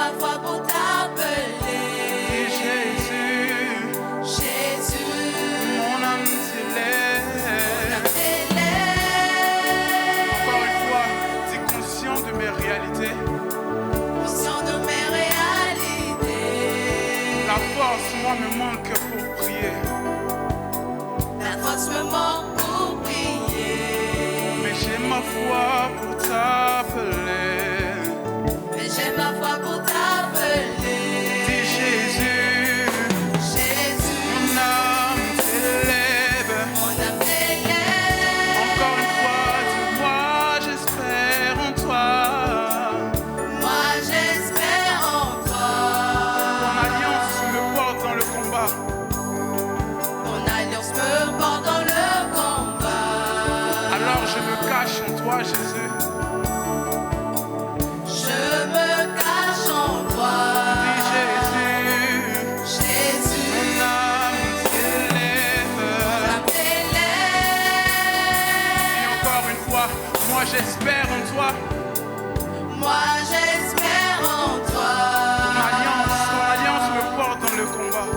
ma foi pour t'appeler. Jésus, Jésus, mon âme t'élève. t'élève. Encore une fois, t'es conscient de mes réalités. Conscient de mes réalités. La force, moi, me manque pour prier. La force me manque pour prier. Mais j'ai ma foi pour t'appeler. Mais j'ai ma foi pour t'appeler. Dis Jésus, Jésus, mon âme t'élève. mon âme t'élève. Encore une fois, dis-moi, j'espère en toi. Moi j'espère en toi. Ton alliance me porte dans le combat. Mon alliance me porte dans le combat. Alors je me cache en toi, Jésus. Je me cache en toi. Dis Jésus, Jésus, mon âme t'élève. mon âme t'élève. Et encore une fois, moi j'espère en toi. Moi j'espère en toi. Ton alliance me porte dans le combat.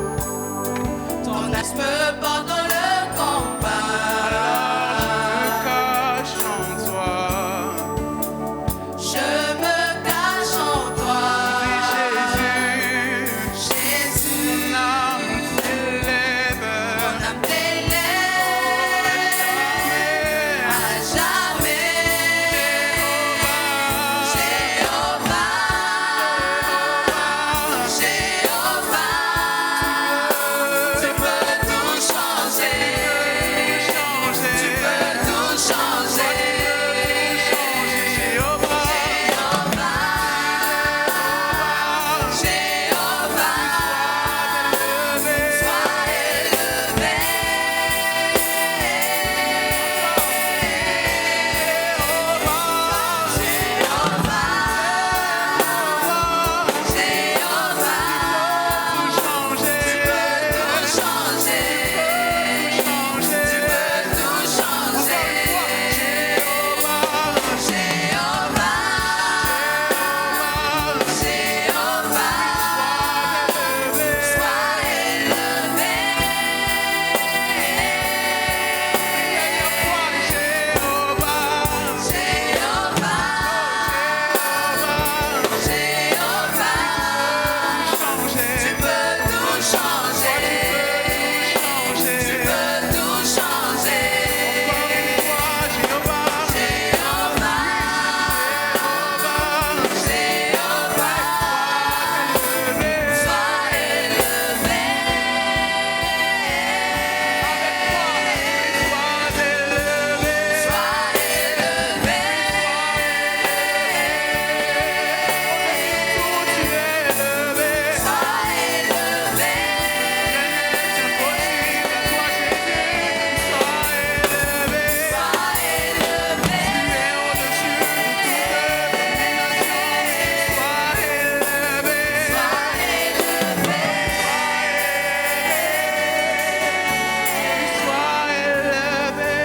Ton alliance me porte dans le combat. Alors je me cache en toi. Je me cache en toi. Dis Jésus, Jésus, mon âme t'élève. mon âme t'élève. À jamais. Jéhovah, Jéhovah, tu peux tout changer. Tu peux tout changer. Jéhovah, Jéhovah,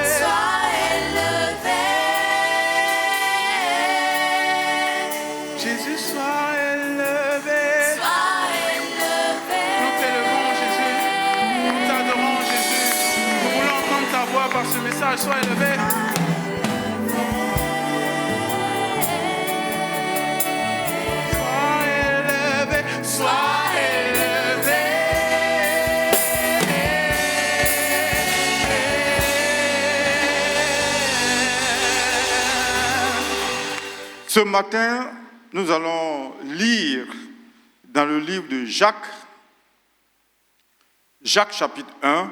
sois élevé. Jésus, sois élevé. Nous t'élevons, Jésus. Nous t'adorons, Jésus. Nous voulons entendre ta voix par ce message. Sois élevé. Sois élevé. Sois élevé. Ce matin, nous allons lire dans le livre de Jacques, Jacques chapitre 1.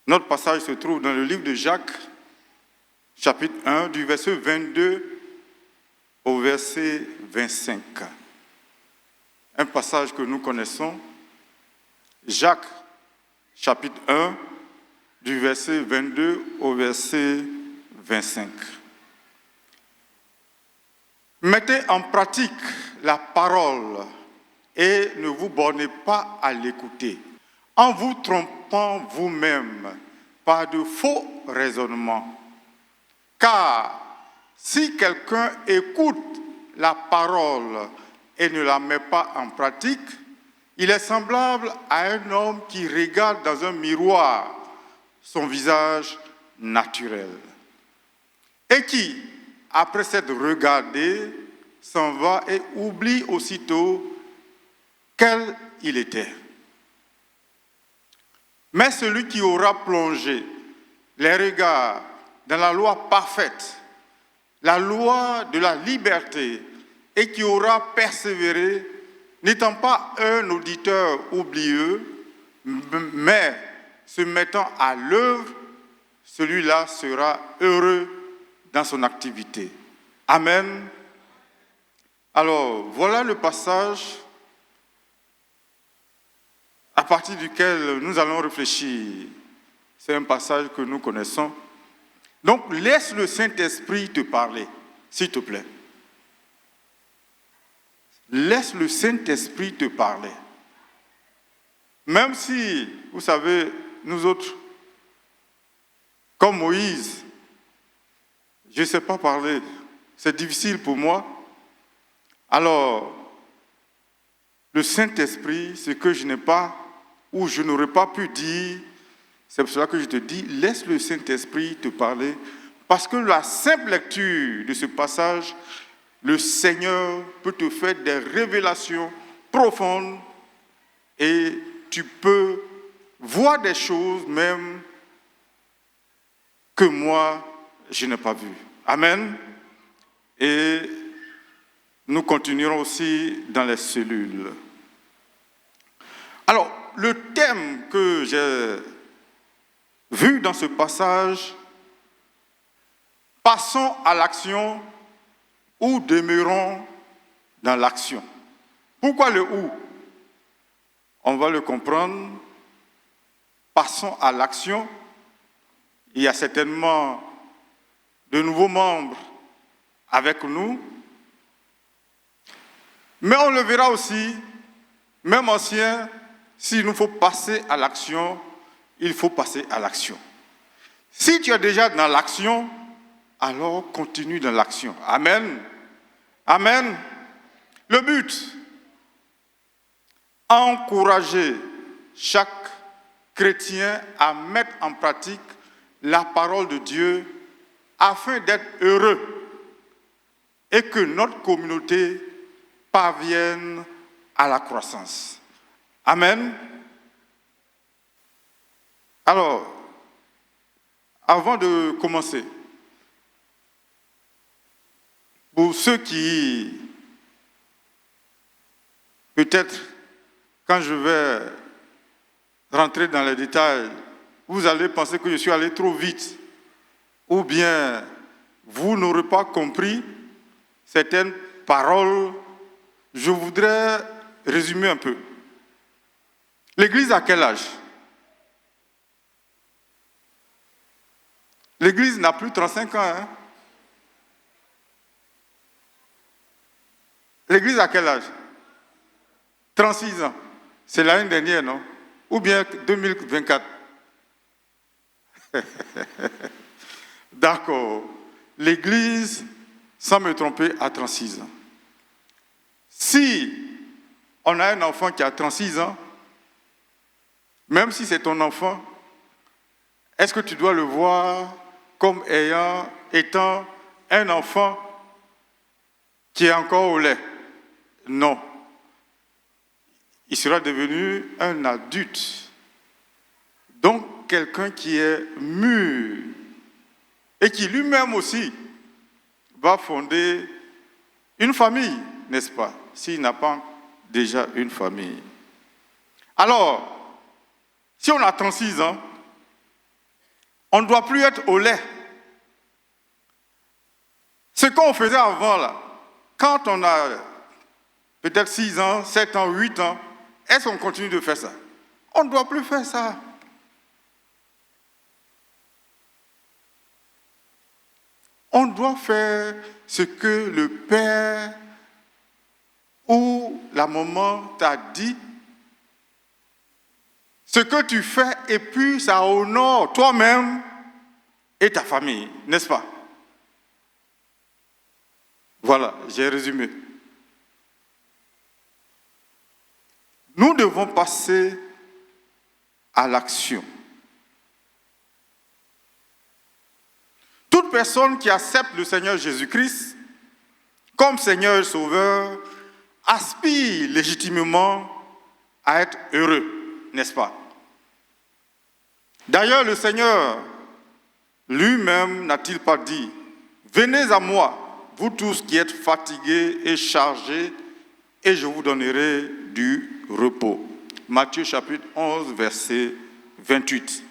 Notre passage se trouve dans le livre de Jacques, chapitre 1, du verset 22 au verset 25. Un passage que nous connaissons. Jacques, chapitre 1, du verset 22 au verset 25. Mettez en pratique la parole et ne vous bornez pas à l'écouter, en vous trompant vous-même par de faux raisonnements. Car si quelqu'un écoute la parole et ne la met pas en pratique, il est semblable à un homme qui regarde dans un miroir son visage naturel et qui, après s'être regardé, s'en va et oublie aussitôt quel il était. Mais celui qui aura plongé les regards dans la loi parfaite, la loi de la liberté, et qui aura persévéré, n'étant pas un auditeur oublieux, mais se mettant à l'œuvre, celui-là sera heureux dans son activité. Amen. Alors, voilà le passage à partir duquel nous allons réfléchir. C'est un passage que nous connaissons. Donc, laisse le Saint-Esprit te parler, s'il te plaît. Laisse le Saint-Esprit te parler. Même si, vous savez, nous autres, comme Moïse, je ne sais pas parler, c'est difficile pour moi. Alors, le Saint-Esprit, ce que je n'ai pas, ou je n'aurais pas pu dire, c'est pour cela que je te dis, laisse le Saint-Esprit te parler, parce que la simple lecture de ce passage, le Seigneur peut te faire des révélations profondes et tu peux voir des choses même que moi, je n'ai pas vues. Amen. Et nous continuerons aussi dans les cellules. Alors, le thème que j'ai vu dans ce passage, passons à l'action ou demeurons dans l'action. Pourquoi le ou? On va le comprendre. Passons à l'action. Il y a certainement de nouveaux membres avec nous. Mais on le verra aussi, même anciens, s'il nous faut passer à l'action, il faut passer à l'action. Si tu es déjà dans l'action, alors continue dans l'action. Amen. Amen. Le but, encourager chaque chrétien à mettre en pratique la parole de Dieu afin d'être heureux et que notre communauté parvienne à la croissance. Amen. Alors, avant de commencer, pour ceux qui, peut-être, quand je vais rentrer dans les détails, vous allez penser que je suis allé trop vite, ou bien vous n'aurez pas compris certaines paroles. Je voudrais résumer un peu. L'Église a quel âge? L'Église n'a plus 35 ans. Hein? L'Église a quel âge? 36 ans. C'est l'année dernière, non? Ou bien 2024? D'accord. L'Église, sans me tromper, a 36 ans. Si on a un enfant qui a 36 ans, même si c'est ton enfant, est-ce que tu dois le voir comme étant un enfant qui est encore au lait? Non. Il sera devenu un adulte. Donc, quelqu'un qui est mûr et qui lui-même aussi va fonder une famille, n'est-ce pas? S'il n'a pas déjà une famille. Alors, si on a 36 ans, on ne doit plus être au lait. Ce qu'on faisait avant, là, quand on a peut-être 6 ans, 7 ans, 8 ans, est-ce qu'on continue de faire ça? On ne doit plus faire ça. On doit faire ce que le père ou la maman t'a dit. Ce que tu fais, et puis ça honore toi-même et ta famille, n'est-ce pas? Voilà. Voilà, j'ai résumé. Nous devons passer à l'action. Toute personne qui accepte le Seigneur Jésus-Christ comme Seigneur et Sauveur aspire légitimement à être heureux, n'est-ce pas? D'ailleurs, le Seigneur lui-même n'a-t-il pas dit « Venez à moi, vous tous qui êtes fatigués et chargés, et je vous donnerai du repos. » Matthieu chapitre 11, verset 28.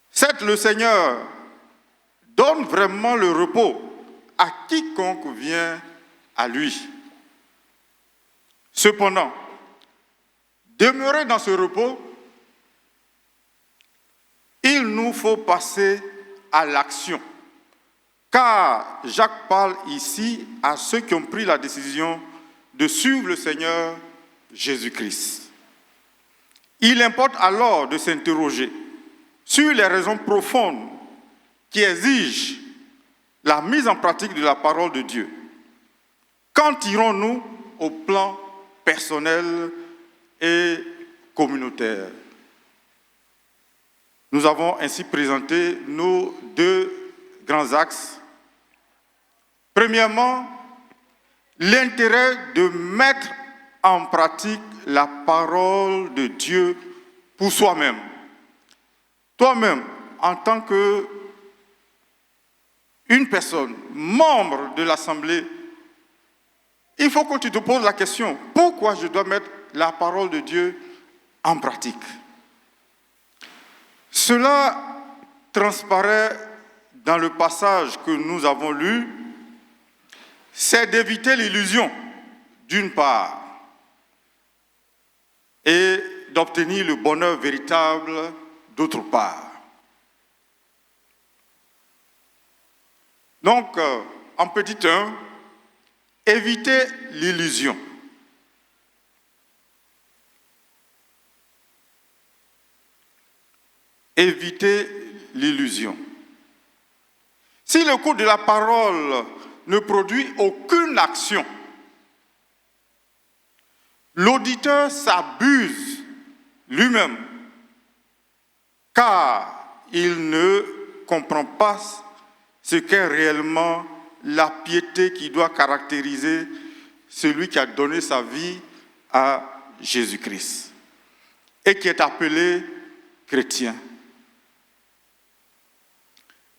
Certes, le Seigneur donne vraiment le repos à quiconque vient à lui. Cependant, demeurer dans ce repos, il nous faut passer à l'action. Car Jacques parle ici à ceux qui ont pris la décision de suivre le Seigneur Jésus-Christ. Il importe alors de s'interroger sur les raisons profondes qui exigent la mise en pratique de la parole de Dieu. Qu'en tirons-nous au plan personnel et communautaire? Nous avons ainsi présenté nos deux grands axes. Premièrement, l'intérêt de mettre en pratique la parole de Dieu pour soi-même. Toi-même, en tant qu'une personne, membre de l'Assemblée, il faut que tu te poses la question, pourquoi je dois mettre la parole de Dieu en pratique? Cela transparaît dans le passage que nous avons lu, c'est d'éviter l'illusion, d'une part, et d'obtenir le bonheur véritable, d'autre part. Donc, en petit 1, éviter l'illusion. Éviter l'illusion. Si le cours de la parole ne produit aucune action, l'auditeur s'abuse lui-même, car il ne comprend pas ce qu'est réellement la piété qui doit caractériser celui qui a donné sa vie à Jésus-Christ et qui est appelé chrétien.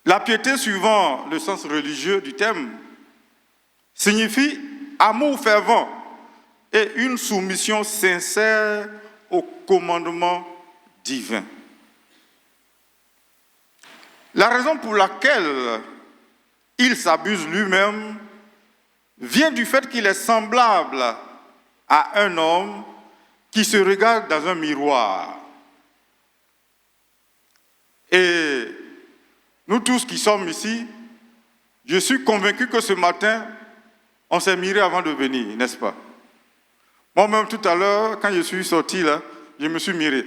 La piété, suivant le sens religieux du terme, signifie amour fervent et une soumission sincère au commandement divin. La raison pour laquelle il s'abuse lui-même vient du fait qu'il est semblable à un homme qui se regarde dans un miroir. Et nous tous qui sommes ici, je suis convaincu que ce matin, on s'est miré avant de venir, n'est-ce pas? Moi-même, tout à l'heure, quand je suis sorti là, je me suis miré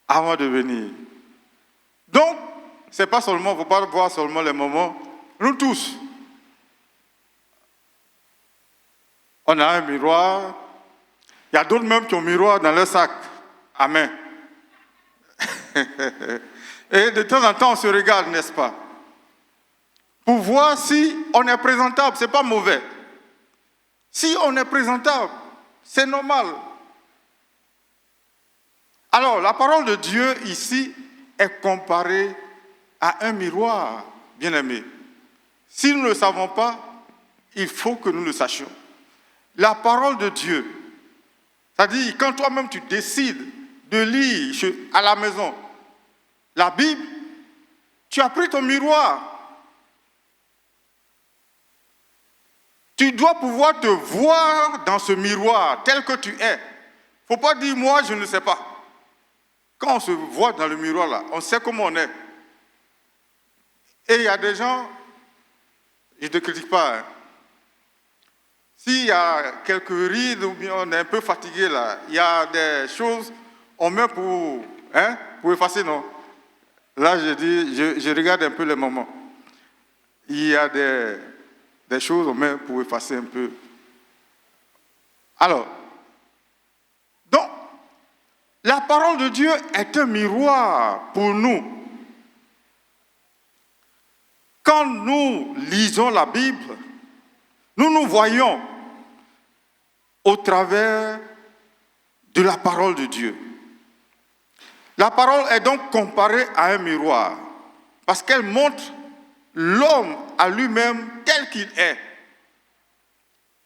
avant de venir. Donc, c'est pas seulement, il ne faut pas voir seulement les moments. Nous tous, on a un miroir. Il y a d'autres même qui ont un miroir dans leur sac. Amen. Et de temps en temps, on se regarde, n'est-ce pas? Pour voir si on est présentable, ce n'est pas mauvais. Si on est présentable, c'est normal. Alors, la parole de Dieu ici est comparée à un miroir, bien-aimé. Si nous ne le savons pas, il faut que nous le sachions. La parole de Dieu, c'est-à-dire quand toi-même tu décides de lire à la maison la Bible, tu as pris ton miroir. Tu dois pouvoir te voir dans ce miroir tel que tu es. Il ne faut pas dire moi je ne sais pas. Quand on se voit dans le miroir là, on sait comment on est. Et il y a des gens, je ne te critique pas, hein. S'il y a quelques rides ou bien on est un peu fatigué là, il y a des choses, on met pour effacer, non? Là, je regarde un peu les moments. Il y a des des choses, on met pour effacer un peu. Alors, donc, la parole de Dieu est un miroir pour nous. Quand nous lisons la Bible, nous nous voyons au travers de la parole de Dieu. La parole est donc comparée à un miroir parce qu'elle montre l'homme à lui-même tel qu'il est.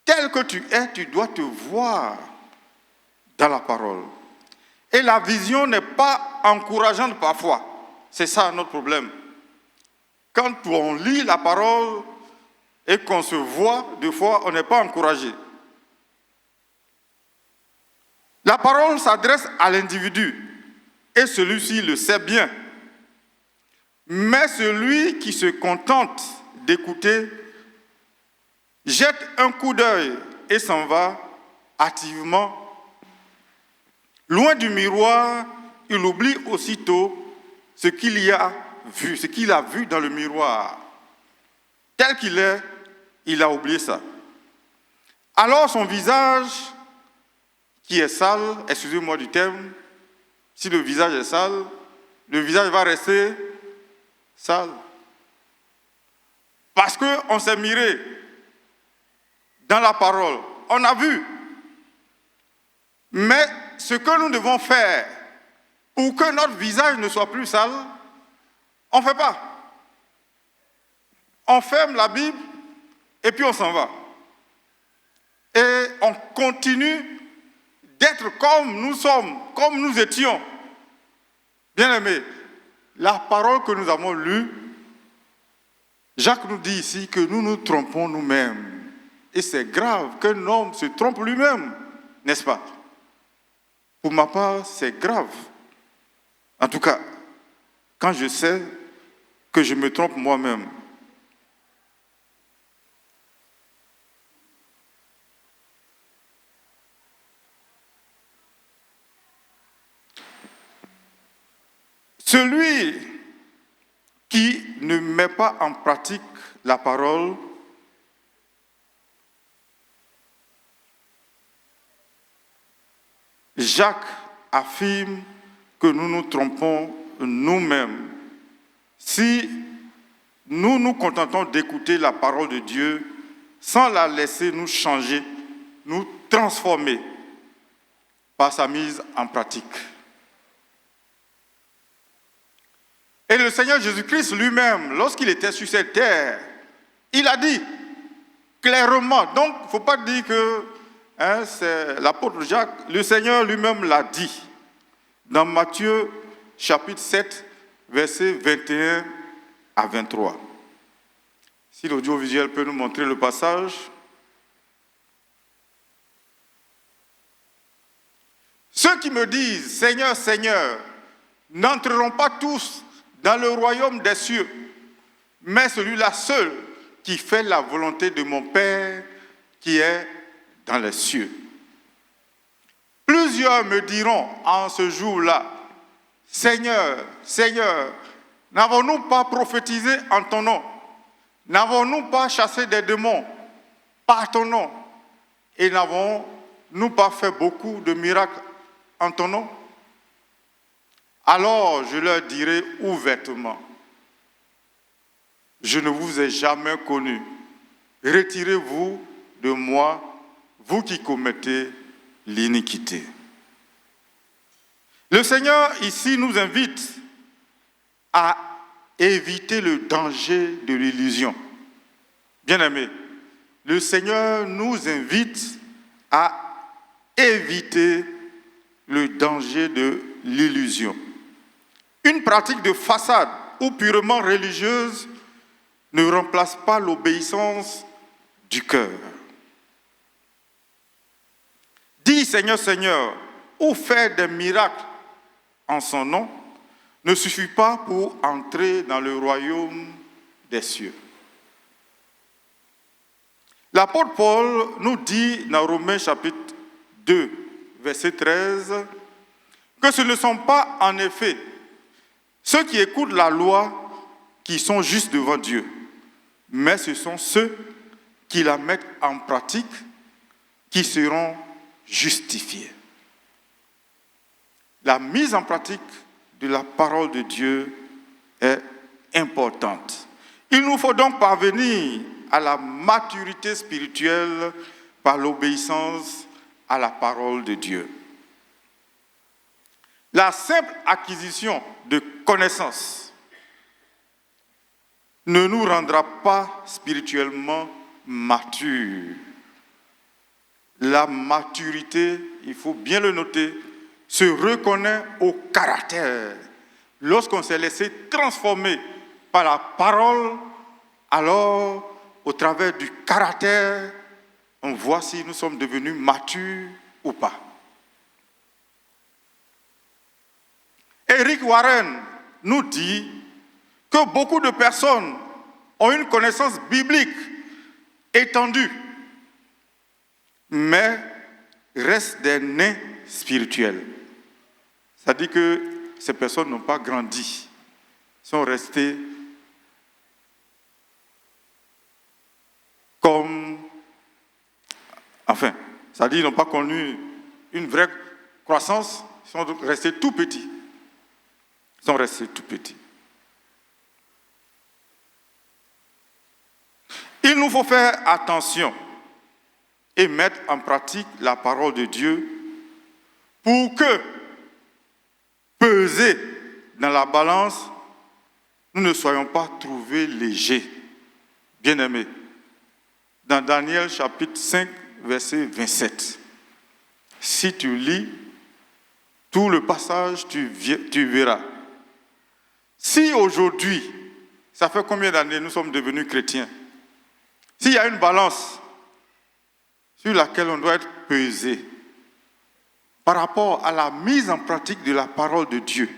Tel que tu es, tu dois te voir dans la parole. Et la vision n'est pas encourageante parfois. C'est ça notre problème. Quand on lit la parole et qu'on se voit, des fois, on n'est pas encouragé. La parole s'adresse à l'individu et celui-ci le sait bien. Mais celui qui se contente d'écouter jette un coup d'œil et s'en va hâtivement. Loin du miroir, il oublie aussitôt ce qu'il a vu dans le miroir. Tel qu'il est, il a oublié ça. Alors son visage, qui est sale, excusez-moi du terme, si le visage est sale, le visage va rester sale. Parce qu'on s'est miré dans la parole, on a vu. Mais ce que nous devons faire pour que notre visage ne soit plus sale, on ne fait pas. On ferme la Bible et puis on s'en va. Et on continue d'être comme nous sommes, comme nous étions. Bien-aimés, la parole que nous avons lue, Jacques nous dit ici que nous nous trompons nous-mêmes. Et c'est grave qu'un homme se trompe lui-même, n'est-ce pas? Pour ma part, c'est grave. En tout cas, quand je sais que je me trompe moi-même. Celui qui ne met pas en pratique la parole Jacques affirme que nous nous trompons nous-mêmes. Si nous nous contentons d'écouter la parole de Dieu sans la laisser nous changer, nous transformer par sa mise en pratique. Et le Seigneur Jésus-Christ lui-même, lorsqu'il était sur cette terre, il a dit clairement, donc il ne faut pas dire que c'est l'apôtre Jacques, le Seigneur lui-même l'a dit dans Matthieu chapitre 7, versets 21 à 23. Si l'audiovisuel peut nous montrer le passage. Ceux qui me disent, Seigneur, Seigneur, n'entreront pas tous dans le royaume des cieux, mais celui-là seul qui fait la volonté de mon Père qui est dans les cieux. Plusieurs me diront en ce jour-là, Seigneur, Seigneur, n'avons-nous pas prophétisé en ton nom? N'avons-nous pas chassé des démons par ton nom? Et n'avons-nous pas fait beaucoup de miracles en ton nom? Alors je leur dirai ouvertement, je ne vous ai jamais connu. Retirez-vous de moi, vous qui commettez l'iniquité. Le Seigneur ici nous invite à éviter le danger de l'illusion. Bien-aimés, le Seigneur nous invite à éviter le danger de l'illusion. Une pratique de façade ou purement religieuse ne remplace pas l'obéissance du cœur. Dire Seigneur, Seigneur, ou faire des miracles en son nom ne suffit pas pour entrer dans le royaume des cieux. L'apôtre Paul nous dit dans Romains chapitre 2, verset 13, que ce ne sont pas en effet ceux qui écoutent la loi qui sont justes devant Dieu, mais ce sont ceux qui la mettent en pratique qui seront justifiés. La mise en pratique de la parole de Dieu est importante. Il nous faut donc parvenir à la maturité spirituelle par l'obéissance à la parole de Dieu. La simple acquisition de connaissances ne nous rendra pas spirituellement matures. La maturité, il faut bien le noter, se reconnaît au caractère. Lorsqu'on s'est laissé transformer par la parole, alors, au travers du caractère, on voit si nous sommes devenus matures ou pas. Eric Warren nous dit que beaucoup de personnes ont une connaissance biblique étendue, mais restent des nains spirituels. Ça dit que ces personnes n'ont pas grandi, sont restées comme... Enfin, ça dit qu'ils n'ont pas connu une vraie croissance, ils sont restés tout petits. Ils sont restés tout petits. Il nous faut faire attention et mettre en pratique la parole de Dieu pour que, pesés dans la balance, nous ne soyons pas trouvés légers. Bien-aimés, dans Daniel chapitre 5, verset 27, si tu lis tout le passage, tu verras. Si aujourd'hui, ça fait combien d'années nous sommes devenus chrétiens? S'il y a une balance sur laquelle on doit être pesé par rapport à la mise en pratique de la parole de Dieu,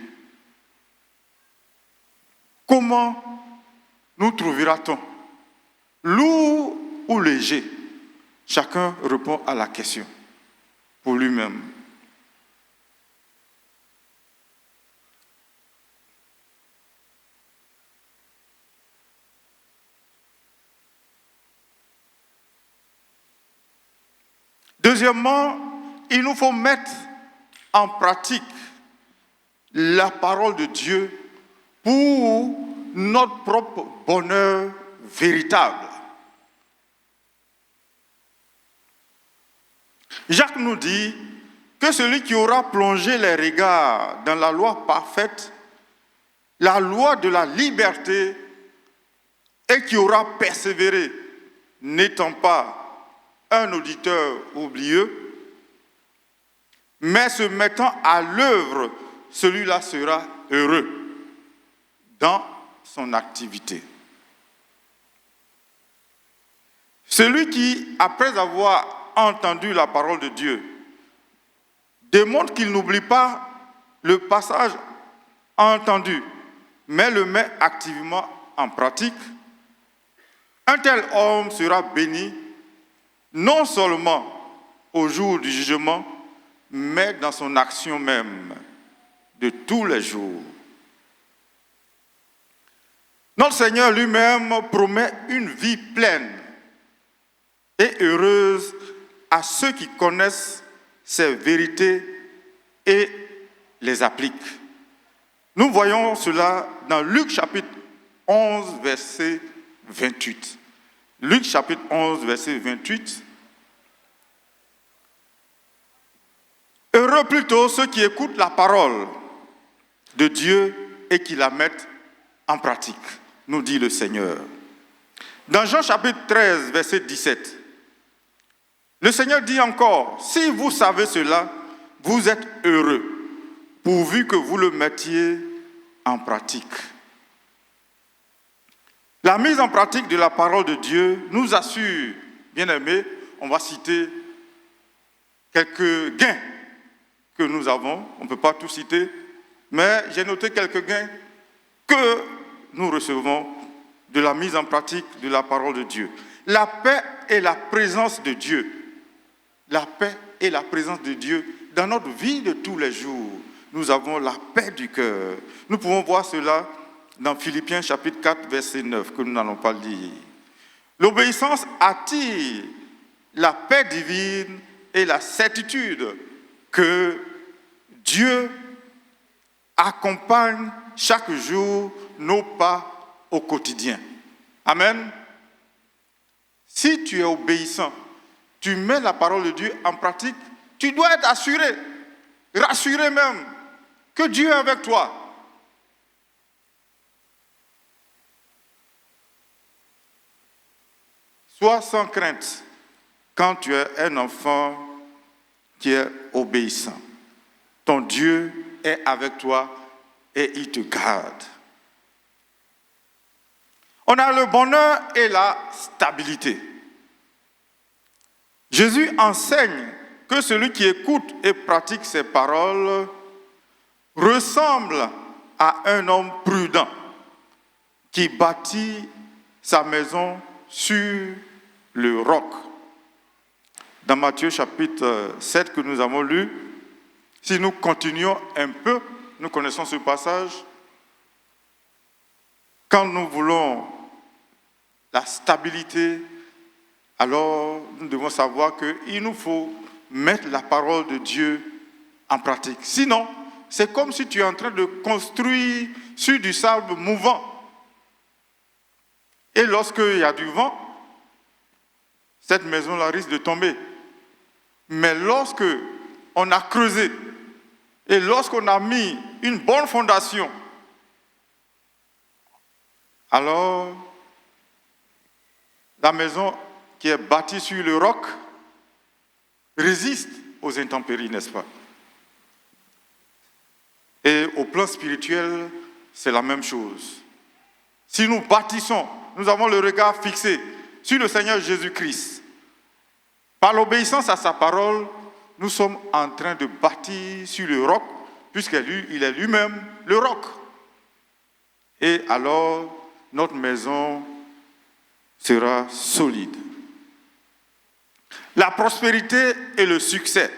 comment nous trouvera-t-on? Lourd ou léger? Chacun répond à la question pour lui-même. Deuxièmement, il nous faut mettre en pratique la parole de Dieu pour notre propre bonheur véritable. Jacques nous dit que celui qui aura plongé les regards dans la loi parfaite, la loi de la liberté, et qui aura persévéré, n'étant pas un auditeur oublieux, mais se mettant à l'œuvre, celui-là sera heureux dans son activité. Celui qui, après avoir entendu la parole de Dieu, démontre qu'il n'oublie pas le passage entendu, mais le met activement en pratique, un tel homme sera béni non seulement au jour du jugement, mais dans son action même de tous les jours. Notre Seigneur lui-même promet une vie pleine et heureuse à ceux qui connaissent ces vérités et les appliquent. Nous voyons cela dans Luc chapitre 11, verset 28. Luc chapitre 11, verset 28. Heureux plutôt ceux qui écoutent la parole de Dieu et qui la mettent en pratique, nous dit le Seigneur. Dans Jean chapitre 13, verset 17, le Seigneur dit encore, si vous savez cela, vous êtes heureux, pourvu que vous le mettiez en pratique. La mise en pratique de la parole de Dieu nous assure, bien aimés, on va citer quelques gains que nous avons, on ne peut pas tout citer, mais j'ai noté quelques gains que nous recevons de la mise en pratique de la parole de Dieu. La paix et la présence de Dieu. La paix et la présence de Dieu dans notre vie de tous les jours. Nous avons la paix du cœur. Nous pouvons voir cela dans Philippiens chapitre 4, verset 9, que nous n'allons pas lire. L'obéissance attire la paix divine et la certitude que Dieu accompagne chaque jour nos pas au quotidien. Amen. Si tu es obéissant, tu mets la parole de Dieu en pratique, tu dois être assuré, rassuré même, que Dieu est avec toi. Sois sans crainte quand tu es un enfant qui est obéissant. Ton Dieu est avec toi et il te garde. On a le bonheur et la stabilité. Jésus enseigne que celui qui écoute et pratique ses paroles ressemble à un homme prudent qui bâtit sa maison sur le roc. Dans Matthieu chapitre 7 que nous avons lu, si nous continuons un peu, nous connaissons ce passage, quand nous voulons la stabilité, alors nous devons savoir qu'il nous faut mettre la parole de Dieu en pratique. Sinon, c'est comme si tu es en train de construire sur du sable mouvant. Et lorsqu'il y a du vent, cette maison-là risque de tomber. Mais lorsque on a creusé et lorsqu'on a mis une bonne fondation, alors la maison qui est bâtie sur le roc résiste aux intempéries, n'est-ce pas? Et au plan spirituel, c'est la même chose. Si nous bâtissons, nous avons le regard fixé sur le Seigneur Jésus-Christ. Par l'obéissance à sa parole, nous sommes en train de bâtir sur le roc, puisqu'il est lui-même le roc. Et alors, notre maison sera solide. La prospérité et le succès.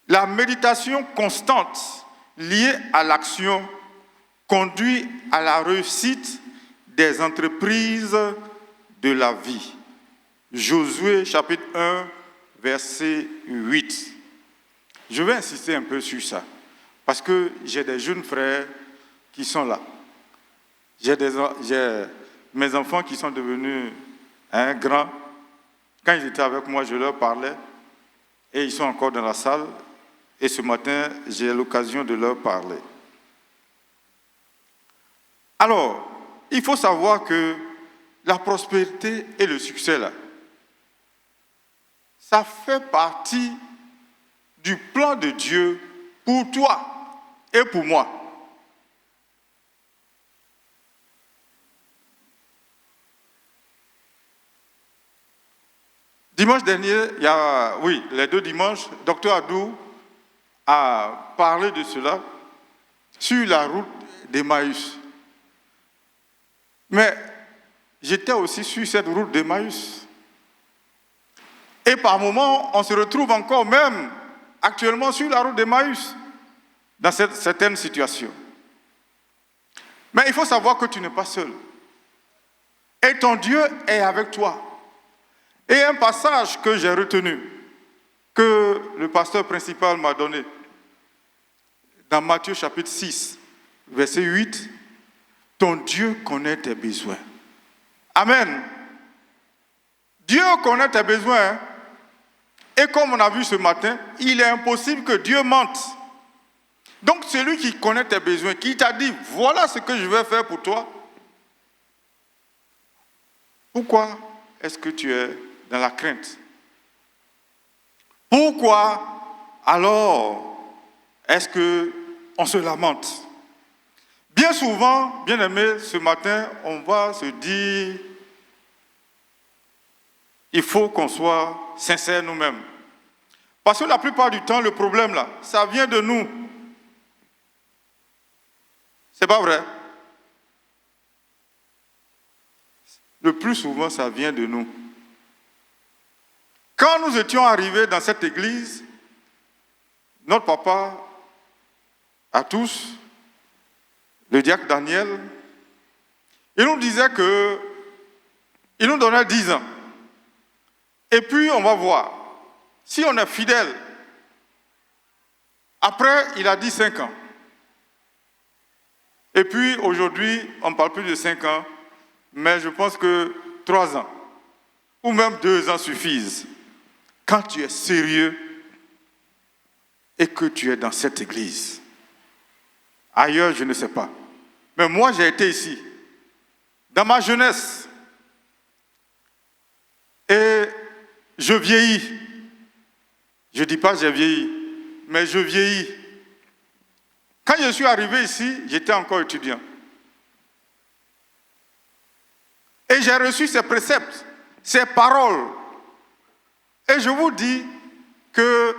La méditation constante liée à l'action conduit à la réussite des entreprises de la vie. Josué chapitre 1, verset 8. Je vais insister un peu sur ça, parce que j'ai des jeunes frères qui sont là. J'ai mes enfants qui sont devenus grands. Quand ils étaient avec moi, je leur parlais, et ils sont encore dans la salle, et ce matin, j'ai l'occasion de leur parler. Alors, il faut savoir que la prospérité et le succès, là, ça fait partie du plan de Dieu pour toi et pour moi. Dimanche dernier, les 2 dimanches, Dr Adou a parlé de cela sur la route d'Emmaüs. Mais j'étais aussi sur cette route d'Emmaüs. Et par moments, on se retrouve encore même actuellement sur la route d'Emmaüs, dans certaines situations. Mais il faut savoir que tu n'es pas seul. Et ton Dieu est avec toi. Et un passage que j'ai retenu, que le pasteur principal m'a donné, dans Matthieu chapitre 6, verset 8, « Ton Dieu connaît tes besoins. » Amen. Dieu connaît tes besoins. Et comme on a vu ce matin, il est impossible que Dieu mente. Donc celui qui connaît tes besoins, qui t'a dit, voilà ce que je vais faire pour toi, pourquoi est-ce que tu es dans la crainte? Pourquoi alors est-ce qu'on se lamente? Bien souvent, bien aimé, ce matin, on va se dire, il faut qu'on soit sincère nous-mêmes. Parce que la plupart du temps, le problème là, ça vient de nous. C'est pas vrai? Le plus souvent, ça vient de nous. Quand nous étions arrivés dans cette église, notre papa, à tous, le diacre Daniel, il nous disait que Il nous donnait 10 ans. Et puis, on va voir. Si on est fidèle, après, il a dit 5 ans. Et puis, aujourd'hui, on ne parle plus de 5 ans, mais je pense que 3 ans, ou même 2 ans suffisent. Quand tu es sérieux et que tu es dans cette église. Ailleurs, je ne sais pas. Mais moi, j'ai été ici, dans ma jeunesse. Et je vieillis. Je ne dis pas j'ai vieilli, mais je vieillis. Quand je suis arrivé ici, j'étais encore étudiant. Et j'ai reçu ces préceptes, ces paroles. Et je vous dis que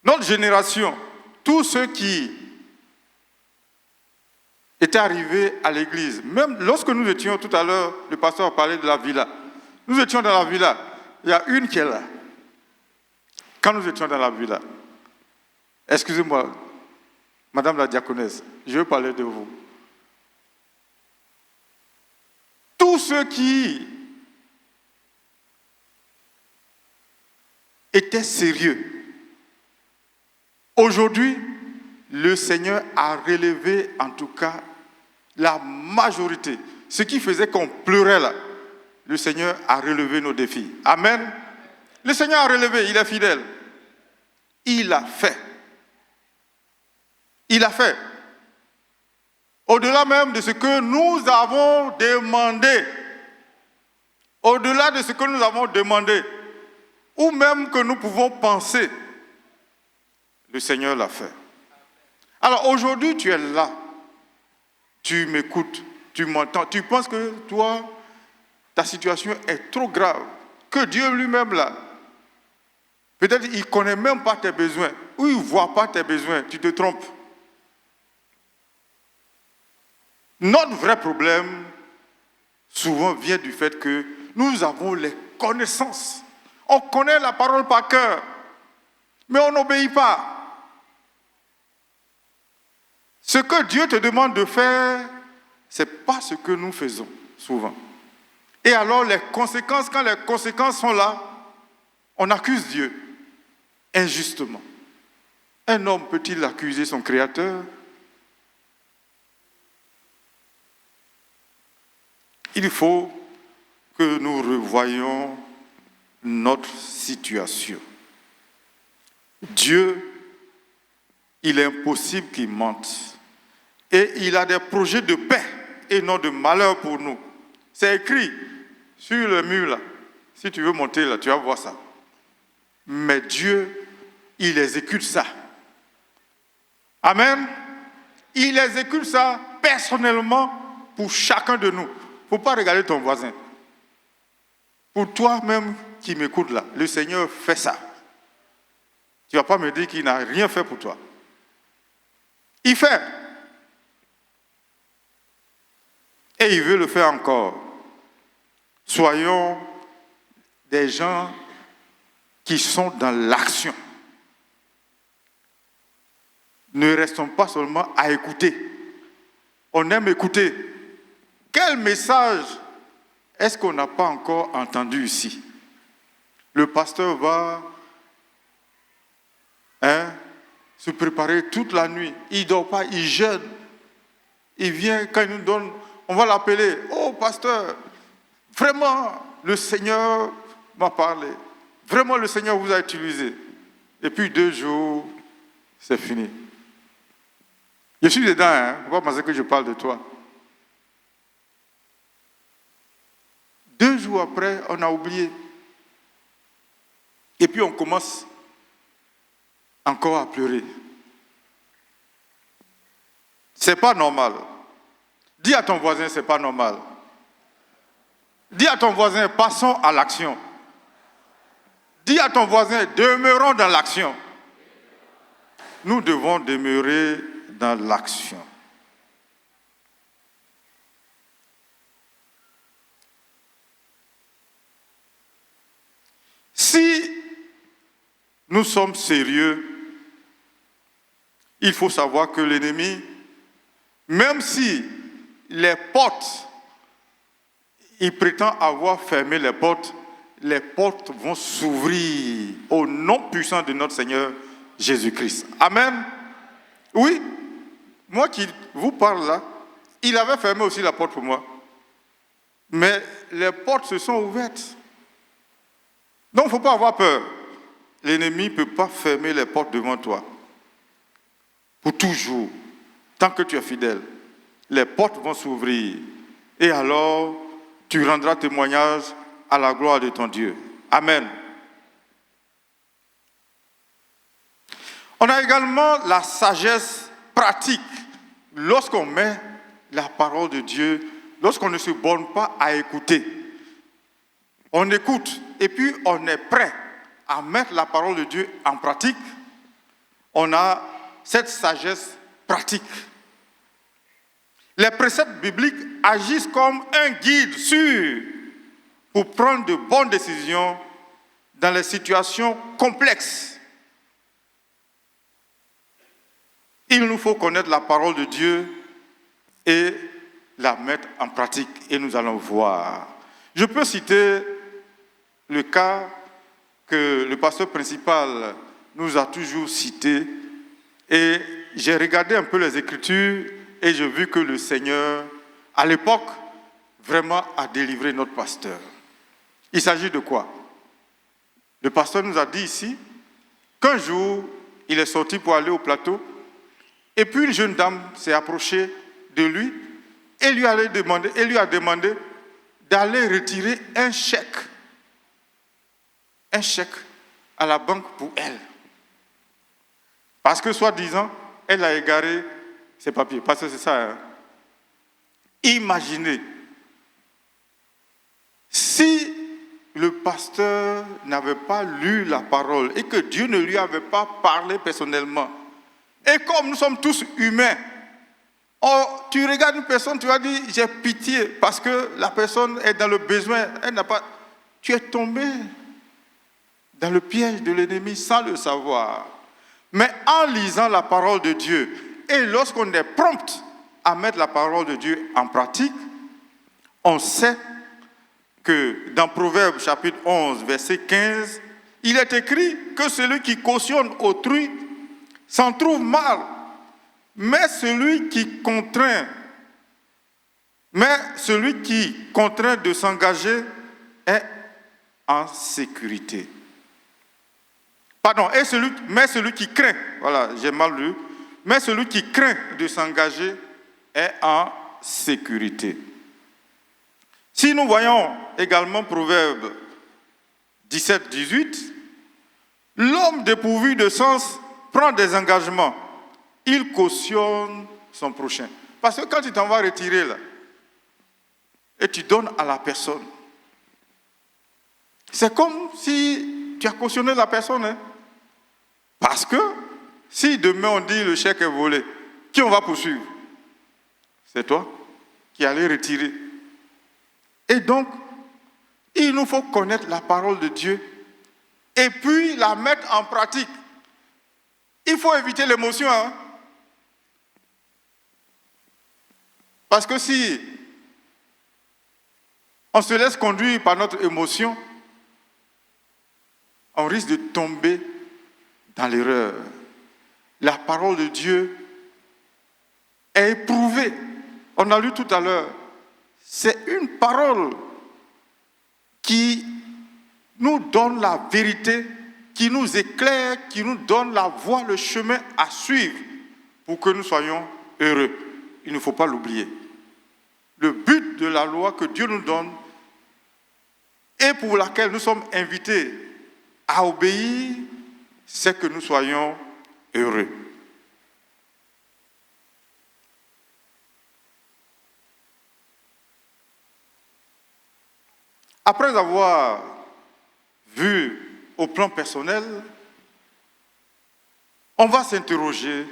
notre génération, tous ceux qui étaient arrivés à l'église, même lorsque nous étions tout à l'heure, le pasteur a parlé de la villa. Nous étions dans la villa. Il y a une qui est là. Quand nous étions dans la villa, excusez-moi, Madame la diaconesse, je veux parler de vous. Tous ceux qui étaient sérieux, aujourd'hui, le Seigneur a relevé en tout cas la majorité. Ce qui faisait qu'on pleurait là, le Seigneur a relevé nos défis. Amen. Le Seigneur a relevé, il est fidèle. Il a fait. Il a fait. Au-delà même de ce que nous avons demandé. Au-delà de ce que nous avons demandé. Ou même que nous pouvons penser. Le Seigneur l'a fait. Alors aujourd'hui, tu es là. Tu m'écoutes. Tu m'entends. Tu penses que toi, ta situation est trop grave. Que Dieu lui-même là. Peut-être qu'il ne connaît même pas tes besoins. Ou il ne voit pas tes besoins. Tu te trompes. Notre vrai problème, souvent, vient du fait que nous avons les connaissances. On connaît la parole par cœur, mais on n'obéit pas. Ce que Dieu te demande de faire, ce n'est pas ce que nous faisons, souvent. Et alors, les conséquences, quand les conséquences sont là, on accuse Dieu, injustement. Un homme peut-il accuser son Créateur ? Il faut que nous revoyions notre situation. Dieu, il est impossible qu'il mente. Et il a des projets de paix et non de malheur pour nous. C'est écrit sur le mur là. Si tu veux monter là, tu vas voir ça. Mais Dieu, il exécute ça. Amen. Il exécute ça personnellement pour chacun de nous. Il ne faut pas regarder ton voisin. Pour toi-même qui m'écoutes là, le Seigneur fait ça. Tu ne vas pas me dire qu'il n'a rien fait pour toi. Il fait. Et il veut le faire encore. Soyons des gens qui sont dans l'action. Ne restons pas seulement à écouter. On aime écouter. Quel message est-ce qu'on n'a pas encore entendu ici? Le pasteur va se préparer toute la nuit. Il ne dort pas, il jeûne. Il vient, quand il nous donne, on va l'appeler. Oh pasteur, vraiment, le Seigneur m'a parlé. Vraiment, le Seigneur vous a utilisé. Et puis 2 jours, c'est fini. Je suis dedans, il ne faut pas penser que je parle de toi. 2 jours après, on a oublié. Et puis on commence encore à pleurer. C'est pas normal. Dis à ton voisin, c'est pas normal. Dis à ton voisin, passons à l'action. Dis à ton voisin, demeurons dans l'action. Nous devons demeurer dans l'action. Si nous sommes sérieux, il faut savoir que l'ennemi, même si les portes, il prétend avoir fermé les portes vont s'ouvrir au nom puissant de notre Seigneur Jésus-Christ. Amen. Oui, moi qui vous parle là, il avait fermé aussi la porte pour moi. Mais les portes se sont ouvertes. Donc il ne faut pas avoir peur. L'ennemi ne peut pas fermer les portes devant toi. Pour toujours. Tant que tu es fidèle. Les portes vont s'ouvrir. Et alors, tu rendras témoignage à la gloire de ton Dieu. Amen. On a également la sagesse pratique. Lorsqu'on met la parole de Dieu, lorsqu'on ne se borne pas à écouter, on écoute et puis on est prêt à mettre la parole de Dieu en pratique, on a cette sagesse pratique. Les préceptes bibliques agissent comme un guide sûr pour prendre de bonnes décisions dans les situations complexes. Il nous faut connaître la parole de Dieu et la mettre en pratique. Et nous allons voir. Je peux citer le cas que le pasteur principal nous a toujours cité. Et j'ai regardé un peu les Écritures et j'ai vu que le Seigneur, à l'époque, vraiment a délivré notre pasteur. Il s'agit de quoi? Le pasteur nous a dit ici qu'un jour, il est sorti pour aller au plateau et puis une jeune dame s'est approchée de lui et lui a demandé d'aller retirer un chèque à la banque pour elle. Parce que, soi-disant, elle a égaré ses papiers. Parce que c'est ça. Hein? Imaginez, si le pasteur n'avait pas lu la parole et que Dieu ne lui avait pas parlé personnellement, et comme nous sommes tous humains, tu regardes une personne, tu vas dire, j'ai pitié, parce que la personne est dans le besoin, elle n'a pas... Tu es tombé dans le piège de l'ennemi sans le savoir. Mais en lisant la parole de Dieu, et lorsqu'on est prompt à mettre la parole de Dieu en pratique, on sait que dans Proverbes chapitre 11, verset 15, il est écrit que celui qui cautionne autrui s'en trouve mal, mais celui qui contraint de s'engager est en sécurité. Pardon, mais celui qui craint, voilà, j'ai mal lu, mais celui qui craint de s'engager est en sécurité. Si nous voyons également Proverbe 17, 18, l'homme dépourvu de sens prend des engagements, il cautionne son prochain. Parce que quand tu t'en vas retirer là, et tu donnes à la personne, c'est comme si tu as cautionné la personne. Hein? Parce que si demain on dit le chèque est volé, qui on va poursuivre? C'est toi qui allais retirer. Et donc, il nous faut connaître la parole de Dieu et puis la mettre en pratique. Il faut éviter l'émotion. Hein? Parce que si on se laisse conduire par notre émotion, on risque de tomber dans l'erreur. La parole de Dieu est éprouvée. On a lu tout à l'heure. C'est une parole qui nous donne la vérité, qui nous éclaire, qui nous donne la voie, le chemin à suivre pour que nous soyons heureux. Il ne faut pas l'oublier. Le but de la loi que Dieu nous donne et pour laquelle nous sommes invités à obéir, c'est que nous soyons heureux. Après avoir vu au plan personnel, on va s'interroger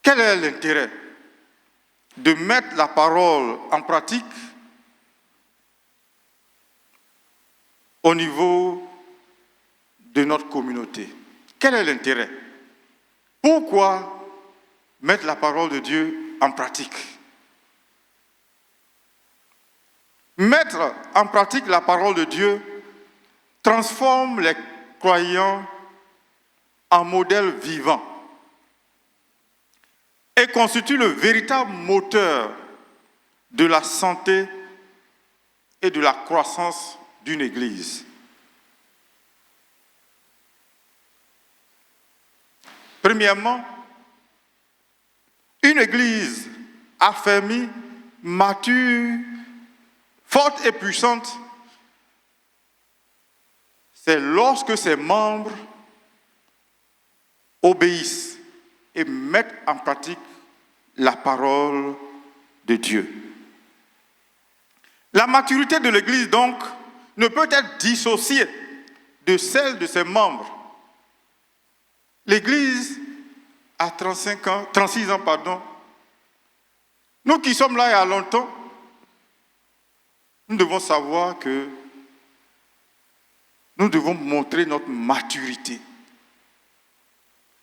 quel est l'intérêt de mettre la parole en pratique au niveau de notre communauté. Quel est l'intérêt? Pourquoi mettre la parole de Dieu en pratique? Mettre en pratique la parole de Dieu transforme les croyants en modèles vivants et constitue le véritable moteur de la santé et de la croissance d'une Église. Premièrement, une Église affermie, mature, forte et puissante, c'est lorsque ses membres obéissent et mettent en pratique la parole de Dieu. La maturité de l'Église, donc, ne peut être dissociée de celle de ses membres. L'Église a 36 ans. Nous qui sommes là il y a longtemps, nous devons savoir que nous devons montrer notre maturité.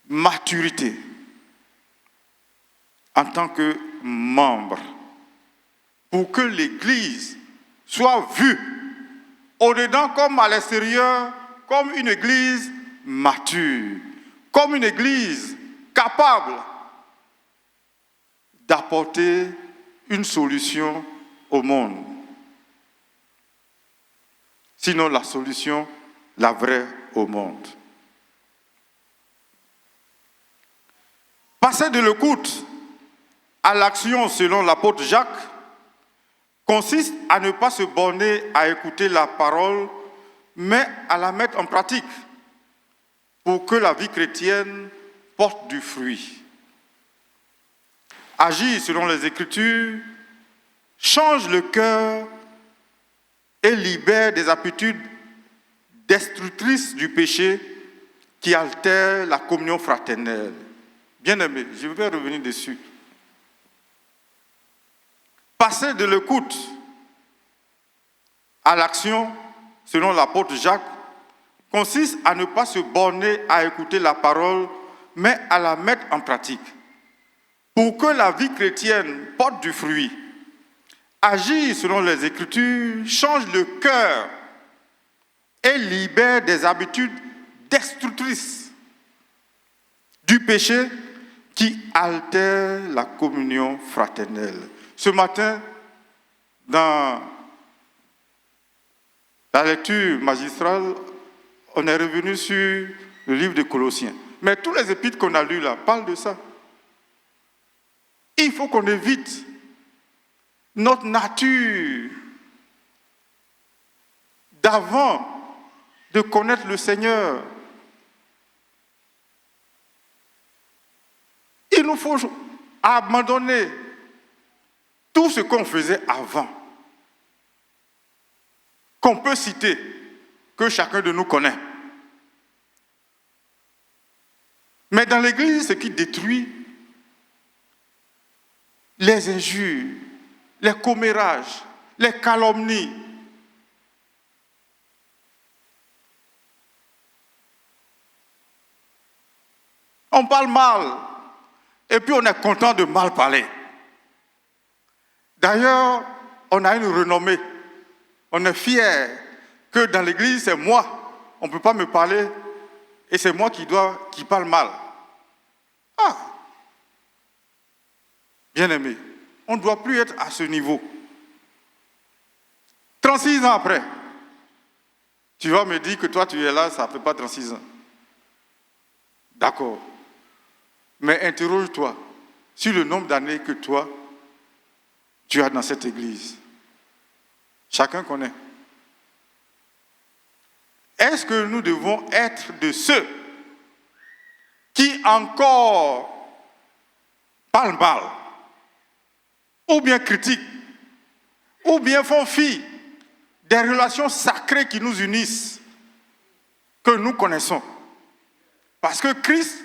Maturité en tant que membre, pour que l'Église soit vue au-dedans comme à l'extérieur, comme une Église mature, comme une Église capable d'apporter une solution au monde. Sinon la solution, la vraie au monde. Passer de l'écoute à l'action selon l'apôtre Jacques consiste à ne pas se borner à écouter la parole, mais à la mettre en pratique pour que la vie chrétienne porte du fruit. Agir selon les Écritures change le cœur et libère des habitudes destructrices du péché qui altèrent la communion fraternelle. Bien-aimés, je vais revenir dessus. Passer de l'écoute à l'action, selon l'apôtre Jacques, consiste à ne pas se borner à écouter la parole, mais à la mettre en pratique. Pour que la vie chrétienne porte du fruit, agir selon les Écritures change le cœur et libère des habitudes destructrices du péché qui altèrent la communion fraternelle. Ce matin, dans la lecture magistrale, on est revenu sur le livre de Colossiens. Mais tous les épîtres qu'on a lus là parlent de ça. Il faut qu'on évite notre nature d'avant de connaître le Seigneur. Il nous faut abandonner tout ce qu'on faisait avant, qu'on peut citer, que chacun de nous connaît. Mais dans l'Église, ce qui détruit, les injures, les commérages, les calomnies, on parle mal, et puis on est content de mal parler. D'ailleurs, on a une renommée. On est fier que dans l'église, c'est moi. On ne peut pas me parler et c'est moi qui parle mal. Ah! Bien-aimé, on ne doit plus être à ce niveau. 36 ans après, tu vas me dire que toi tu es là, ça ne fait pas 36 ans. D'accord. Mais interroge-toi sur le nombre d'années que toi, tu as dans cette église. Chacun connaît. Est-ce que nous devons être de ceux qui encore parlent mal, ou bien critiquent, ou bien font fi des relations sacrées qui nous unissent, que nous connaissons? Parce que Christ,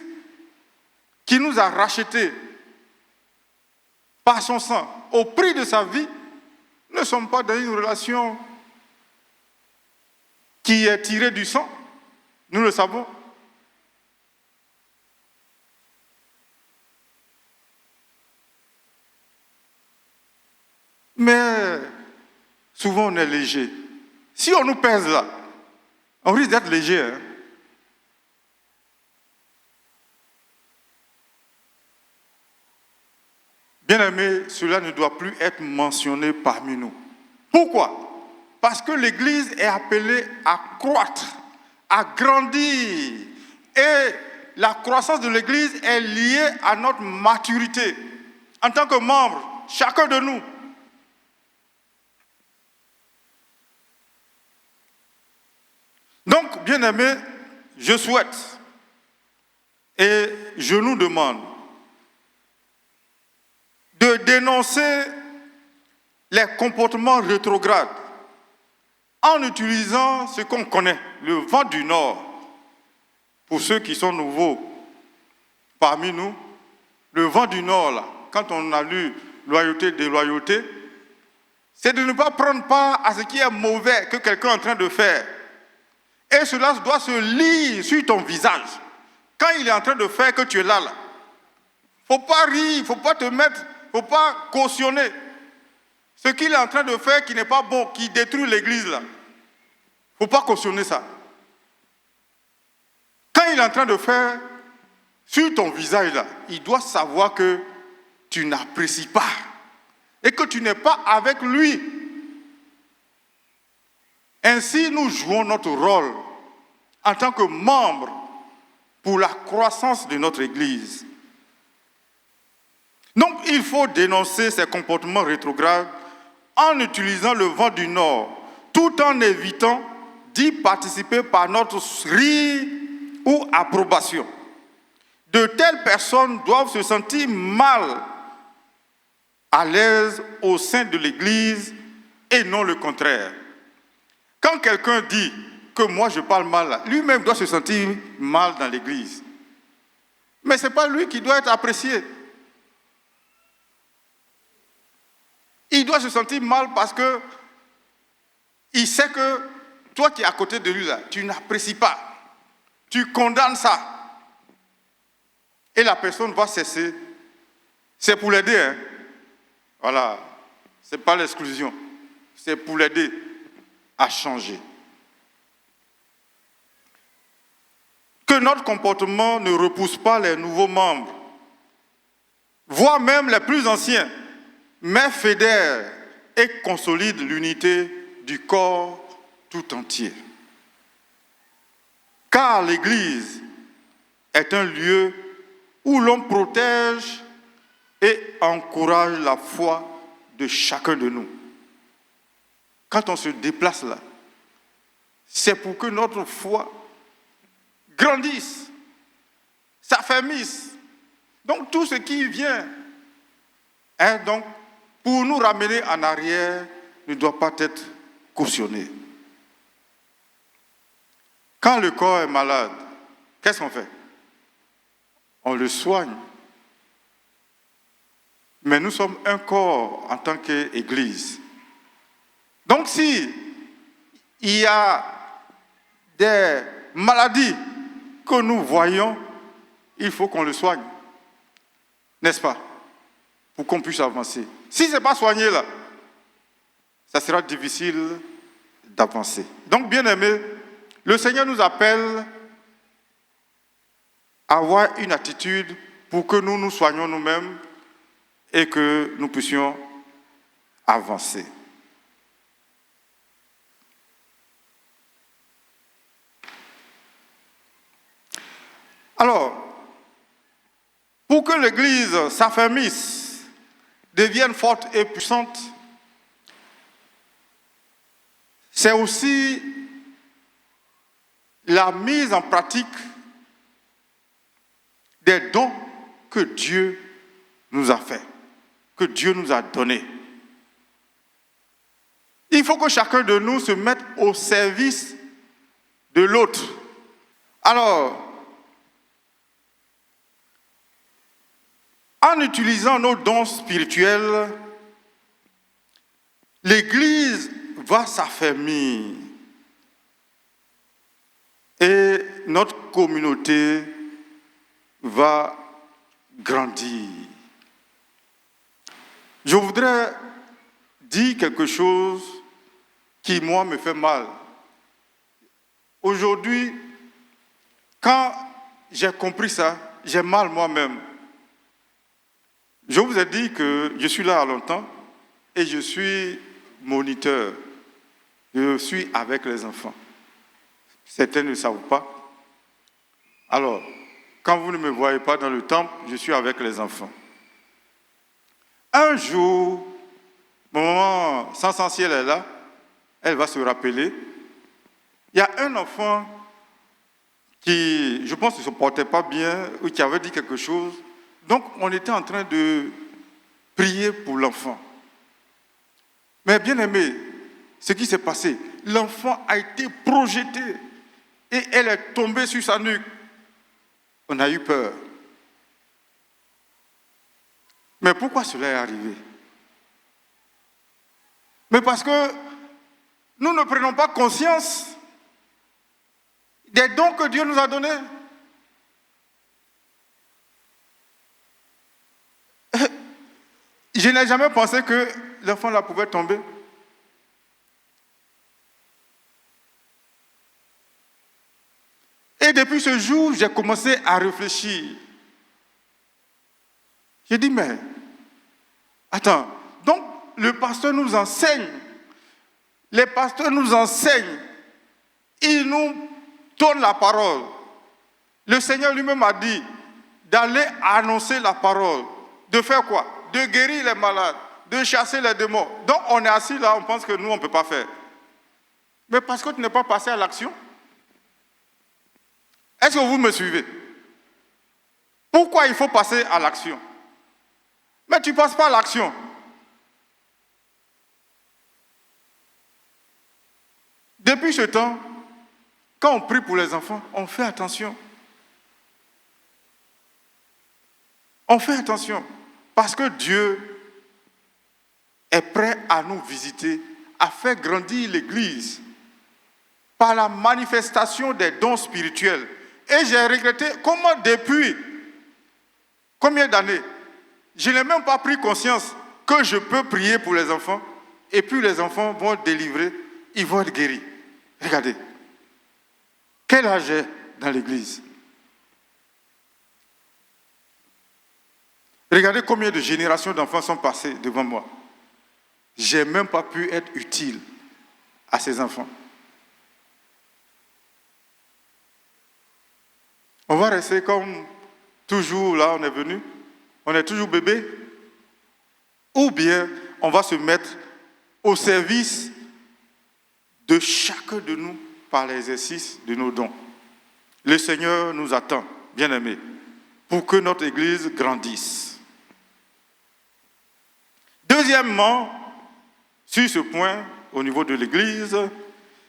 qui nous a rachetés par son sang, au prix de sa vie, ne sommes pas dans une relation qui est tirée du sang. Nous le savons. Mais souvent on est léger. Si on nous pèse là, on risque d'être léger. Hein? Bien-aimés, cela ne doit plus être mentionné parmi nous. Pourquoi? Parce que l'Église est appelée à croître, à grandir. Et la croissance de l'Église est liée à notre maturité. En tant que membre, chacun de nous. Donc, bien-aimés, je souhaite et je nous demande de dénoncer les comportements rétrogrades en utilisant ce qu'on connaît, le vent du Nord. Pour ceux qui sont nouveaux parmi nous, le vent du Nord, là, quand on a lu loyauté, déloyauté, c'est de ne pas prendre part à ce qui est mauvais que quelqu'un est en train de faire. Et cela doit se lire sur ton visage. Quand il est en train de faire que tu es là. Il ne faut pas rire, il ne faut pas te mettre, il ne faut pas cautionner ce qu'il est en train de faire qui n'est pas bon, qui détruit l'église là. Il ne faut pas cautionner ça. Quand il est en train de faire sur ton visage là, il doit savoir que tu n'apprécies pas et que tu n'es pas avec lui. Ainsi, nous jouons notre rôle en tant que membres pour la croissance de notre Église. Donc, il faut dénoncer ces comportements rétrogrades en utilisant le vent du Nord, tout en évitant d'y participer par notre rire ou approbation. De telles personnes doivent se sentir mal à l'aise au sein de l'Église et non le contraire. Quand quelqu'un dit que moi je parle mal, lui-même doit se sentir mal dans l'Église. Mais ce n'est pas lui qui doit être apprécié. Il doit se sentir mal parce que il sait que toi qui es à côté de lui, là, tu n'apprécies pas. Tu condamnes ça. Et la personne va cesser. C'est pour l'aider. Hein? Voilà. Ce n'est pas l'exclusion. C'est pour l'aider à changer. Que notre comportement ne repousse pas les nouveaux membres, voire même les plus anciens, mais fédère et consolide l'unité du corps tout entier. Car l'Église est un lieu où l'on protège et encourage la foi de chacun de nous. Quand on se déplace là, c'est pour que notre foi grandisse, s'affermisse. Donc tout ce qui vient, donc, pour nous ramener en arrière, ne doit pas être cautionné. Quand le corps est malade, qu'est-ce qu'on fait? On le soigne. Mais nous sommes un corps en tant qu'Église. Donc si il y a des maladies que nous voyons, il faut qu'on le soigne. N'est-ce pas? Pour qu'on puisse avancer. Si ce n'est pas soigné là, ça sera difficile d'avancer. Donc, bien aimé, le Seigneur nous appelle à avoir une attitude pour que nous nous soignions nous-mêmes et que nous puissions avancer. Alors, pour que l'Église s'affermisse, devienne forte et puissante, c'est aussi la mise en pratique des dons que Dieu nous a faits, que Dieu nous a donnés. Il faut que chacun de nous se mette au service de l'autre. Alors, en utilisant nos dons spirituels, l'Église va s'affermir et notre communauté va grandir. Je voudrais dire quelque chose qui, moi, me fait mal. Aujourd'hui, quand j'ai compris ça, j'ai mal moi-même. Je vous ai dit que je suis là à longtemps et je suis moniteur. Je suis avec les enfants. Certains ne savent pas. Alors, quand vous ne me voyez pas dans le temple, je suis avec les enfants. Un jour, mon maman Saint-Sanciel est là, elle va se rappeler. Il y a un enfant qui, je pense, ne se portait pas bien ou qui avait dit quelque chose. Donc, on était en train de prier pour l'enfant. Mais bien aimé, ce qui s'est passé, l'enfant a été projeté et elle est tombée sur sa nuque. On a eu peur. Mais pourquoi cela est arrivé? Mais parce que nous ne prenons pas conscience des dons que Dieu nous a donnés. Je n'ai jamais pensé que l'enfant là pouvait tomber. Et depuis ce jour, j'ai commencé à réfléchir. J'ai dit, mais, attends, donc le pasteur nous enseigne, les pasteurs nous enseignent, ils nous donnent la parole. Le Seigneur lui-même a dit d'aller annoncer la parole. De faire quoi? De guérir les malades, de chasser les démons. Donc on est assis là, on pense que nous, on ne peut pas faire. Mais parce que tu n'es pas passé à l'action. Est-ce que vous me suivez? Pourquoi il faut passer à l'action? Mais tu ne passes pas à l'action. Depuis ce temps, quand on prie pour les enfants, on fait attention. On fait attention. Parce que Dieu est prêt à nous visiter, à faire grandir l'Église par la manifestation des dons spirituels. Et j'ai regretté comment depuis combien d'années, je n'ai même pas pris conscience que je peux prier pour les enfants et puis les enfants vont être délivrés, ils vont être guéris. Regardez, quel âge est dans l'Église? Regardez combien de générations d'enfants sont passées devant moi. Je n'ai même pas pu être utile à ces enfants. On va rester comme toujours là, on est venu, on est toujours bébé, ou bien on va se mettre au service de chacun de nous par l'exercice de nos dons. Le Seigneur nous attend, bien-aimés, pour que notre Église grandisse. Deuxièmement, sur ce point, au niveau de l'Église,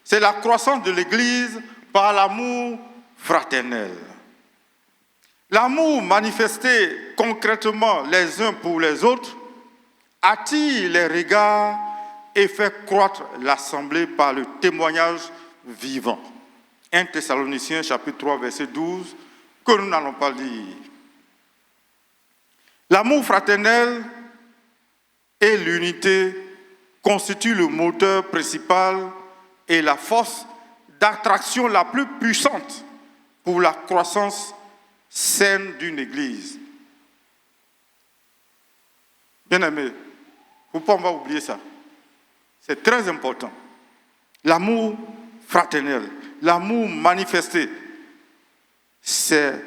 c'est la croissance de l'Église par l'amour fraternel. L'amour manifesté concrètement les uns pour les autres attire les regards et fait croître l'assemblée par le témoignage vivant. 1 Thessaloniciens chapitre 3 verset 12 que nous n'allons pas lire. L'amour fraternel et l'unité constituent le moteur principal et la force d'attraction la plus puissante pour la croissance saine d'une Église. Bien-aimés, il ne faut pas oublier ça. C'est très important. L'amour fraternel, l'amour manifesté, c'est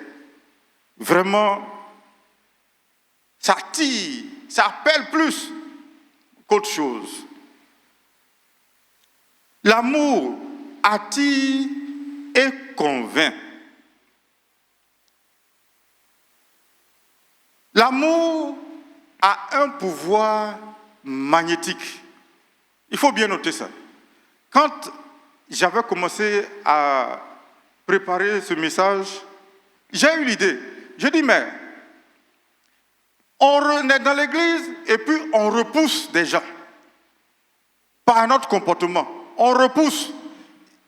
vraiment, ça tire, ça appelle plus qu'autre chose. L'amour attire et convainc. L'amour a un pouvoir magnétique. Il faut bien noter ça. Quand j'avais commencé à préparer ce message, j'ai eu l'idée. Je dis, mais on est dans l'église et puis on repousse des gens par notre comportement. On repousse.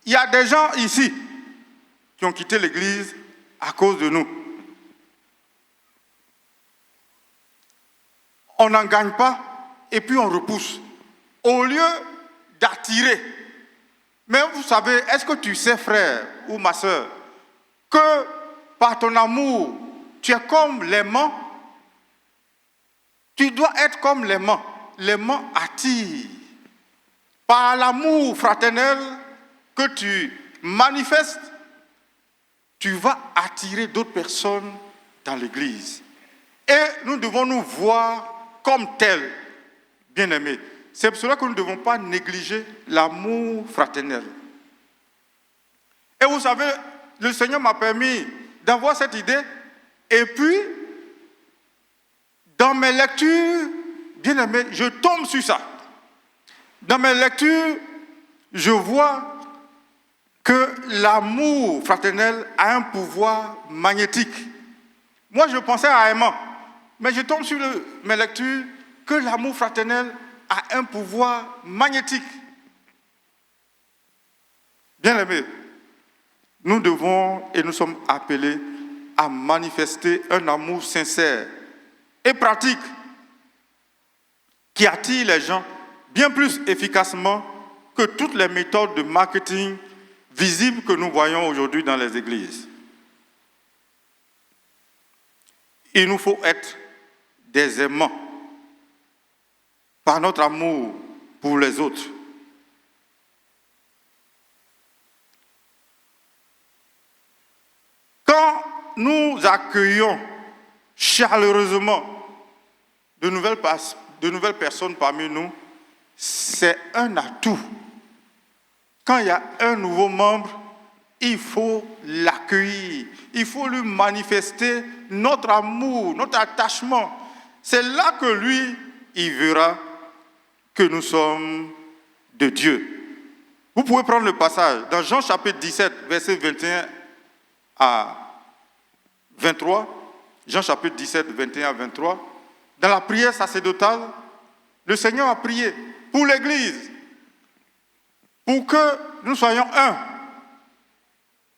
Il y a des gens ici qui ont quitté l'église à cause de nous. On n'en gagne pas et puis on repousse. Au lieu d'attirer, Mais vous savez, est-ce que tu sais, frère ou ma soeur, que par ton amour, tu es comme l'aimant? Tu dois être comme l'aimant. L'aimant attire. Par l'amour fraternel que tu manifestes, tu vas attirer d'autres personnes dans l'église. Et nous devons nous voir comme tels, bien-aimés. C'est pour cela que nous ne devons pas négliger l'amour fraternel. Et vous savez, le Seigneur m'a permis d'avoir cette idée. Et puis, dans mes lectures, bien-aimés, je tombe sur ça. Dans mes lectures, je vois que l'amour fraternel a un pouvoir magnétique. Moi, je pensais à aimant, mais je tombe sur mes lectures que l'amour fraternel a un pouvoir magnétique. Bien-aimés, nous devons et nous sommes appelés à manifester un amour sincère et pratique qui attire les gens bien plus efficacement que toutes les méthodes de marketing visibles que nous voyons aujourd'hui dans les églises. Il nous faut être des aimants par notre amour pour les autres. Quand nous accueillons chaleureusement de nouvelles personnes parmi nous, c'est un atout. Quand il y a un nouveau membre, il faut l'accueillir. Il faut lui manifester notre amour, notre attachement. C'est là que lui, il verra que nous sommes de Dieu. Vous pouvez prendre le passage dans Jean chapitre 17, versets 21 à 23. Jean chapitre 17, 21 à 23. Dans la prière sacerdotale, le Seigneur a prié pour l'Église, pour que nous soyons un,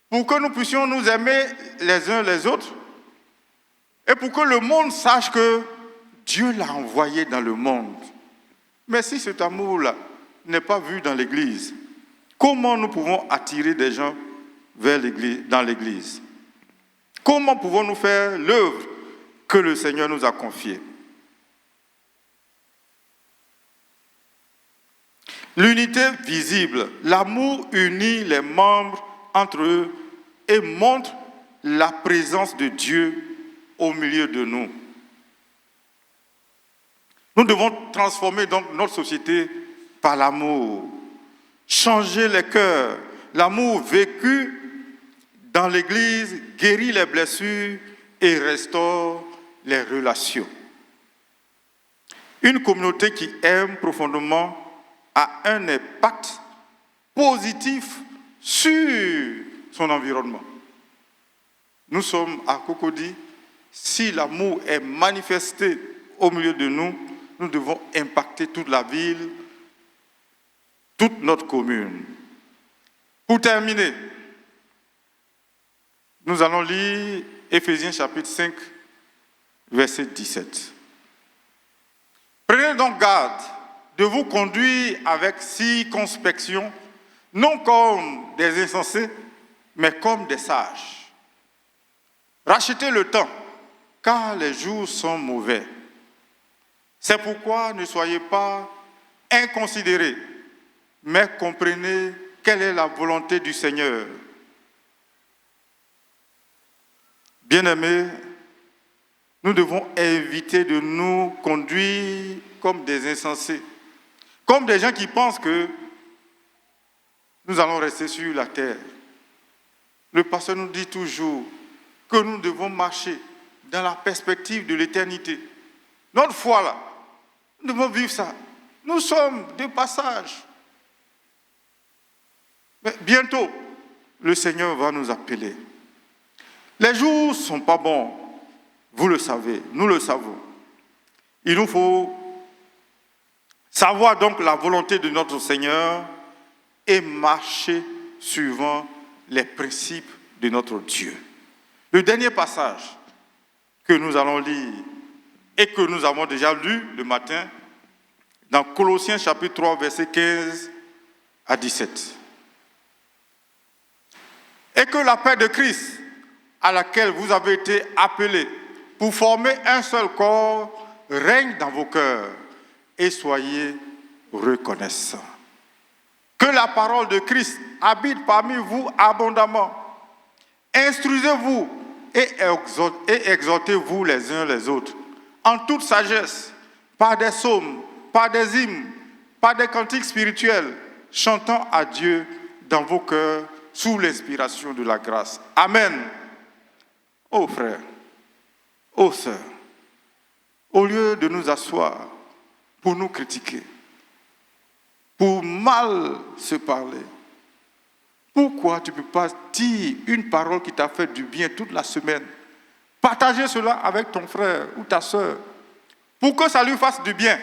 pour que nous puissions nous aimer les uns les autres, et pour que le monde sache que Dieu l'a envoyé dans le monde. Mais si cet amour-là n'est pas vu dans l'Église, comment nous pouvons attirer des gens vers l'Église, dans l'Église? Comment pouvons-nous faire l'œuvre que le Seigneur nous a confiée? L'unité visible, l'amour unit les membres entre eux et montre la présence de Dieu au milieu de nous. Nous devons transformer donc notre société par l'amour, changer les cœurs. L'amour vécu dans l'Église guérit les blessures et restaure les relations. Une communauté qui aime profondément a un impact positif sur son environnement. Nous sommes à Cocody. Si l'amour est manifesté au milieu de nous, nous devons impacter toute la ville, toute notre commune. Pour terminer, nous allons lire Éphésiens chapitre 5, verset 17. Prenez donc garde de vous conduire avec circonspection, non comme des insensés, mais comme des sages. Rachetez le temps, car les jours sont mauvais. C'est pourquoi ne soyez pas inconsidérés, mais comprenez quelle est la volonté du Seigneur. Bien-aimés, nous devons éviter de nous conduire comme des insensés, comme des gens qui pensent que nous allons rester sur la terre. Le pasteur nous dit toujours que nous devons marcher dans la perspective de l'éternité. Notre foi là, nous devons vivre ça. Nous sommes de passage. Mais bientôt, le Seigneur va nous appeler. Les jours ne sont pas bons, vous le savez, nous le savons. Il nous faut savoir donc la volonté de notre Seigneur et marcher suivant les principes de notre Dieu. Le dernier passage que nous allons lire et que nous avons déjà lu le matin, dans Colossiens chapitre 3, versets 15 à 17. Et que la paix de Christ, à laquelle vous avez été appelés pour former un seul corps, règne dans vos cœurs et soyez reconnaissants. Que la parole de Christ habite parmi vous abondamment. Instruisez-vous et exhortez-vous les uns les autres en toute sagesse, par des psaumes, par des hymnes, par des cantiques spirituels, chantant à Dieu dans vos cœurs sous l'inspiration de la grâce. Amen. Ô frères, ô sœurs, au lieu de nous asseoir pour nous critiquer, pour mal se parler, pourquoi tu ne peux pas dire une parole qui t'a fait du bien toute la semaine? Partager cela avec ton frère ou ta sœur pour que ça lui fasse du bien.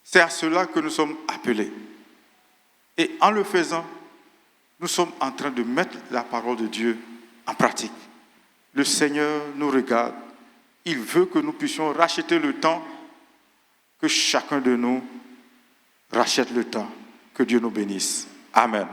C'est à cela que nous sommes appelés. Et en le faisant, nous sommes en train de mettre la parole de Dieu en pratique. Le Seigneur nous regarde. Il veut que nous puissions racheter le temps, que chacun de nous rachète le temps. Que Dieu nous bénisse. Amen.